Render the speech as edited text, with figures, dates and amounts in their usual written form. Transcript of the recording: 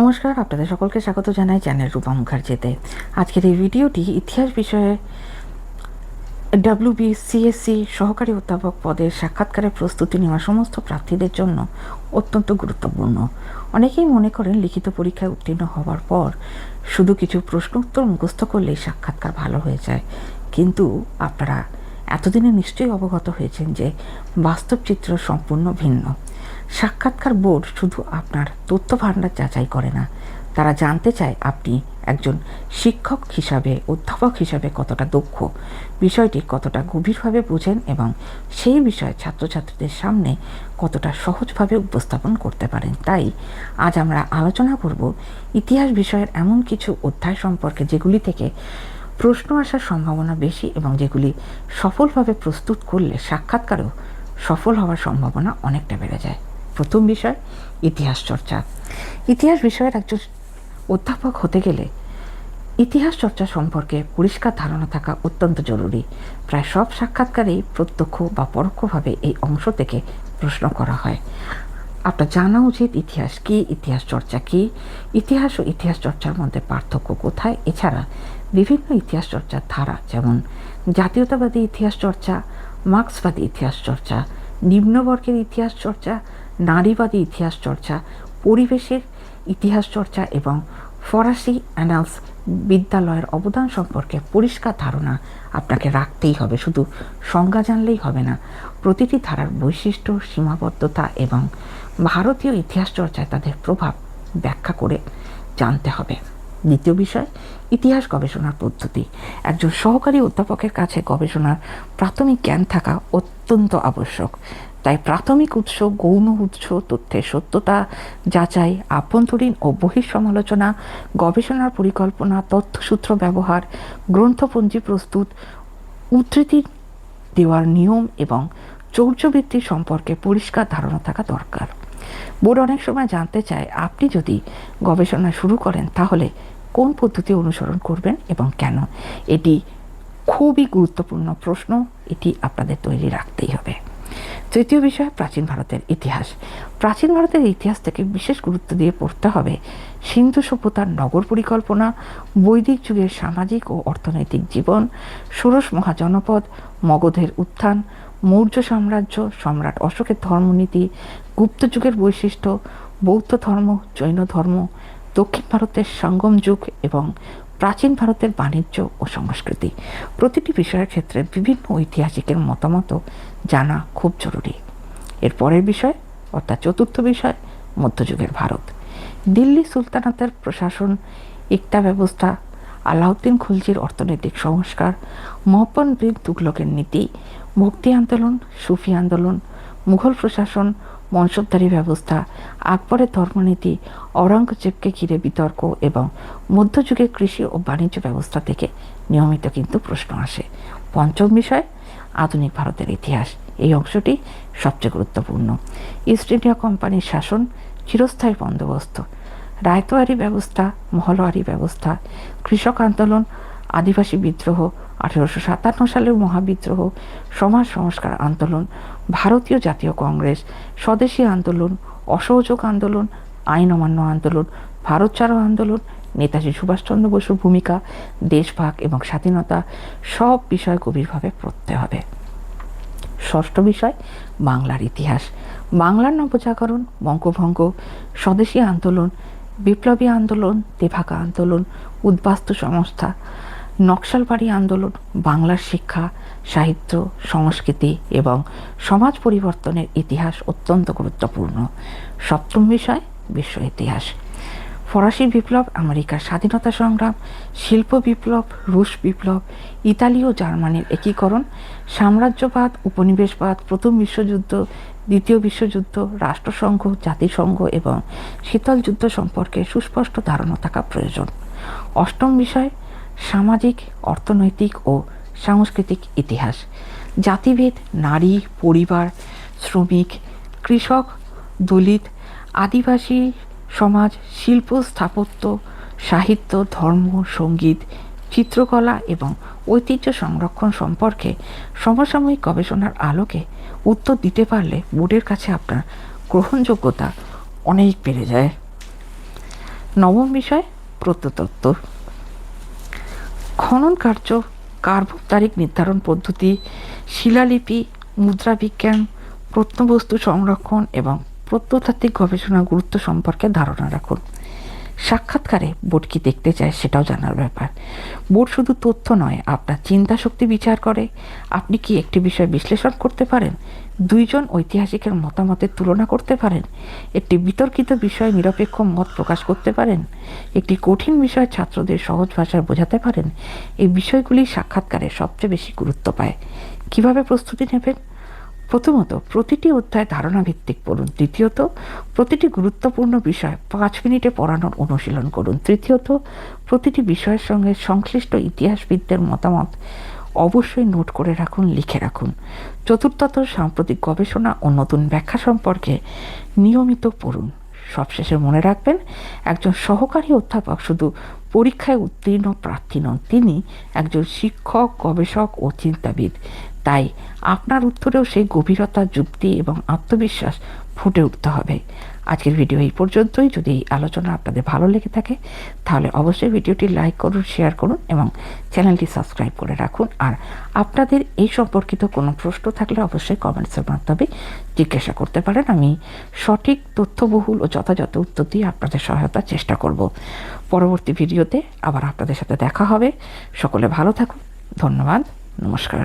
নমস্কার, আপনাদের সকলকে স্বাগত জানাই চ্যানেল রূপা মুখার্জিতে। আজকের এই ভিডিওটি ইতিহাস বিষয়ে WBCSC সহকারী অধ্যাপক পদের সাক্ষাৎকারের প্রস্তুতি নেওয়া সমস্ত প্রার্থীদের জন্য অত্যন্ত গুরুত্বপূর্ণ। অনেকেই মনে করেন লিখিত পরীক্ষায় উত্তীর্ণ হওয়ার পর শুধু কিছু প্রশ্ন উত্তর মুখস্থ করলেই সাক্ষাৎকার ভালো হয়ে যায়, কিন্তু আপনারা এতদিনে নিশ্চয়ই অবগত হয়েছেন যে বাস্তব চিত্র সম্পূর্ণ ভিন্ন। সাক্ষাৎকার বোর্ড শুধু আপনার তথ্য ভাণ্ডার যাচাই করে না, তারা জানতে চায় আপনি একজন শিক্ষক হিসাবে, অধ্যাপক হিসাবে কতটা দক্ষ, বিষয়টি কতটা গভীরভাবে বোঝেন এবং সেই বিষয়ে ছাত্রছাত্রীদের সামনে কতটা সহজভাবে উপস্থাপন করতে পারেন। তাই আজ আমরা আলোচনা করব ইতিহাস বিষয়ের এমন কিছু অধ্যায় সম্পর্কে যেগুলি থেকে প্রশ্ন আসার সম্ভাবনা বেশি এবং যেগুলি সফলভাবে প্রস্তুত করলে সাক্ষাৎকারেও সফল হওয়ার সম্ভাবনা অনেকটা বেড়ে যায়। প্রথম বিষয়, ইতিহাস চর্চা। ইতিহাস বিষয়ের একজন অধ্যাপক হতে গেলে ইতিহাস চর্চা সম্পর্কে পরিষ্কার ধারণা থাকা অত্যন্ত জরুরি। প্রায় সব সাক্ষাৎকারেই প্রত্যক্ষ বা পরোক্ষভাবে এই অংশ থেকে প্রশ্ন করা হয়। আপনার জানা উচিত ইতিহাস কী, ইতিহাস চর্চা কী, ইতিহাস ও ইতিহাস চর্চার মধ্যে পার্থক্য কোথায়। এছাড়া বিভিন্ন ইতিহাস চর্চার ধারা, যেমন জাতীয়তাবাদী ইতিহাস চর্চা, মার্ক্সবাদী ইতিহাস চর্চা, নিম্নবর্গের ইতিহাস চর্চা, নারীবাদী ইতিহাস চর্চা, পরিবেশের ইতিহাস চর্চা এবং ফরাসি অ্যানালস বিদ্যালয়ের অবদান সম্পর্কে পরিষ্কার ধারণা আপনাকে রাখতেই হবে। শুধু সংজ্ঞা জানলেই হবে না, প্রতিটি ধারার বৈশিষ্ট্য, সীমাবদ্ধতা এবং ভারতীয় ইতিহাস চর্চায় তাদের প্রভাব ব্যাখ্যা করে জানতে হবে। দ্বিতীয় বিষয়, ইতিহাস গবেষণার পদ্ধতি। একজন সহকারী অধ্যাপকের কাছে গবেষণার প্রাথমিক জ্ঞান থাকা অত্যন্ত আবশ্যক। তাই প্রাথমিক উৎস, গৌণ উৎস, তথ্যের সত্যতা যাচাই, আভ্যন্তরীণ ও বহিঃসমালোচনা, গবেষণার পরিকল্পনা, তথ্যসূত্র ব্যবহার, গ্রন্থপঞ্জি প্রস্তুত, উদ্ধৃতি দেওয়ার নিয়ম এবং চৌর্যবৃত্তি সম্পর্কে পরিষ্কার ধারণা থাকা দরকার। বোর্ড অনেক সময় জানতে চায় আপনি যদি গবেষণা শুরু করেন তাহলে কোন পদ্ধতি অনুসরণ করবেন এবং কেন। এটি খুবই গুরুত্বপূর্ণ প্রশ্ন, এটি আপনাদের তৈরি রাখতেই হবে। তৃতীয় বিষয়, প্রাচীন ভারতের ইতিহাস। প্রাচীন ভারতের ইতিহাস থেকে বিশেষ গুরুত্ব দিয়ে পড়তে হবে সিন্ধু সভ্যতার নগর পরিকল্পনা, বৈদিক যুগের সামাজিক ও অর্থনৈতিক জীবন, ষোড়শ মহাজনপদ, মগধের উত্থান, মৌর্য সাম্রাজ্য, সম্রাট অশোকের ধর্মনীতি, গুপ্ত যুগের বৈশিষ্ট্য, বৌদ্ধ ধর্ম, জৈন ধর্ম, দক্ষিণ ভারতের সঙ্গম যুগ এবং প্রাচীন ভারতের বাণিজ্য ও সংস্কৃতি। প্রতিটি বিষয়ের ক্ষেত্রে বিভিন্ন ঐতিহাসিকের মতামত জানা খুব জরুরি। এর পরের বিষয় অর্থাৎ চতুর্থ বিষয়, মধ্যযুগের ভারত। দিল্লি সুলতানাতের প্রশাসন, ইকতা ব্যবস্থা, আলাউদ্দিন খুলজির অর্থনৈতিক সংস্কার, মোহাম্মদ বিন তুগলকের নীতি, ভক্তি আন্দোলন, সুফি আন্দোলন, মুঘল প্রশাসন, মনসবদারি ব্যবস্থা, আকবরের ধর্মনীতি, অরঙ্গজেবকে ঘিরে বিতর্ক এবং মধ্যযুগের কৃষি ও বাণিজ্য ব্যবস্থা থেকে নিয়মিত কিন্তু প্রশ্ন আসে। পঞ্চম বিষয়, আধুনিক ভারতের ইতিহাস। এই অংশটি সবচেয়ে গুরুত্বপূর্ণ। ইস্ট ইন্ডিয়া কোম্পানির শাসন, চিরস্থায়ী বন্দোবস্ত, রায়তোয়ারি ব্যবস্থা, মহলওয়ারি ব্যবস্থা, কৃষক আন্দোলন, আদিবাসী বিদ্রোহ, 1857 সালের মহাবিদ্রোহ, সমাজ সংস্কার আন্দোলন, ভারতীয় জাতীয় কংগ্রেস, স্বদেশী আন্দোলন, অসহযোগ আন্দোলন, আইন অমান্য আন্দোলন, ভারত ছাড়ো আন্দোলন, নেতাজি সুভাষচন্দ্র বসুর ভূমিকা, দেশভাগ এবং স্বাধীনতা, সব বিষয় গভীরভাবে পড়তে হবে। ষষ্ঠ বিষয়, বাংলার ইতিহাস। বাংলার নবজাগরণ, বঙ্গভঙ্গ, স্বদেশী আন্দোলন, বিপ্লবী আন্দোলন, তেভাগা আন্দোলন, উদ্বাস্তু সংস্থা, নকশালবাড়ি আন্দোলন, বাংলার শিক্ষা, সাহিত্য, সংস্কৃতি এবং সমাজ পরিবর্তনের ইতিহাস অত্যন্ত গুরুত্বপূর্ণ। সপ্তম বিষয়, বিশ্ব ইতিহাস। ফরাসি বিপ্লব, আমেরিকার স্বাধীনতা সংগ্রাম, শিল্প বিপ্লব, রুশ বিপ্লব, ইতালি ও জার্মানির একীকরণ, সাম্রাজ্যবাদ, উপনিবেশবাদ, প্রথম বিশ্বযুদ্ধ, দ্বিতীয় বিশ্বযুদ্ধ, রাষ্ট্রসংঘ, জাতিসংঘ এবং শীতল যুদ্ধ সম্পর্কে সুস্পষ্ট ধারণা থাকা প্রয়োজন। অষ্টম বিষয়, সামাজিক, অর্থনৈতিক ও সাংস্কৃতিক ইতিহাস। জাতিভেদ, নারী, পরিবার, শ্রমিক, কৃষক, দলিত, আদিবাসী সমাজ, শিল্প, স্থাপত্য, সাহিত্য, ধর্ম, সঙ্গীত, চিত্রকলা এবং ঐতিহ্য সংরক্ষণ সম্পর্কে সমসাময়িক গবেষণার আলোকে উত্তর দিতে পারলে বোর্ডের কাছে আপনার গ্রহণযোগ্যতা অনেক বেড়ে যায়। নবম বিষয় প্রত্নতত্ত্ব, খনন কার্য, কার্বন তারিখ নির্ধারণ পদ্ধতি, শিলালিপি, মুদ্রা বিজ্ঞান, প্রত্নবস্তু সংরক্ষণ এবং প্রত্নতাত্ত্বিক গবেষণার গুরুত্ব সম্পর্কে ধারণা রাখুন। সাক্ষাৎকারে বোর্ড কি দেখতে চায় সেটাও জানার ব্যাপার। বোর্ড শুধু তথ্য নয়, আপনার চিন্তা শক্তি বিচার করে। আপনি কি একটি বিষয় বিশ্লেষণ করতে পারেন? দুইজন ঐতিহাসিকের মতামতের তুলনা করতে পারেন? একটি বিতর্কিত বিষয়ে নিরপেক্ষ মত প্রকাশ করতে পারেন? একটি কঠিন বিষয় ছাত্রদের সহজ ভাষায় বোঝাতে পারেন? এই বিষয়গুলি সাক্ষাৎকারে সবচেয়ে বেশি গুরুত্ব পায়। কিভাবে প্রস্তুতি নেবেন? প্রথমত, প্রতিটি অধ্যায় ধারণা ভিত্তিক পড়ুন। দ্বিতীয়ত, প্রতিটি গুরুত্বপূর্ণ বিষয় 5 মিনিটে পড়ানোর অনুশীলন করুন। তৃতীয়ত, প্রতিটি বিষয়ের সঙ্গে সংশ্লিষ্ট ইতিহাসবিদদের মতামত অবশ্যই নোট করে রাখুন, লিখে রাখুন। চতুর্থত, সাম্প্রতিক গবেষণা ও নতুন ব্যাখ্যা সম্পর্কে নিয়মিত পড়ুন। সবশেষে মনে রাখবেন, একজন সহকারী অধ্যাপক শুধু পরীক্ষায় উত্তীর্ণ প্রার্থী নন, তিনি একজন শিক্ষক, গবেষক ও চিন্তাবিদ। তাই আপনার উত্তরেও সেই গভীরতা, যুক্তি এবং আত্মবিশ্বাস ফুটে উঠতে হবে। আজকের ভিডিও এই পর্যন্তই। যদি এই আলোচনা আপনাদের ভালো লেগে থাকে তাহলে অবশ্যই ভিডিওটি লাইক করুন, শেয়ার করুন এবং চ্যানেলটি সাবস্ক্রাইব করে রাখুন। আর আপনাদের এই সম্পর্কিত কোনো প্রশ্ন থাকলে অবশ্যই কমেন্টসের মাধ্যমে জিজ্ঞাসা করতে পারেন। আমি সঠিক, তথ্যবহুল ও যথাযথ উত্তর দিয়ে আপনাদের সহায়তার চেষ্টা করব। পরবর্তী ভিডিওতে আবার আপনাদের সাথে দেখা হবে। সকলে ভালো থাকুন। ধন্যবাদ। নমস্কার।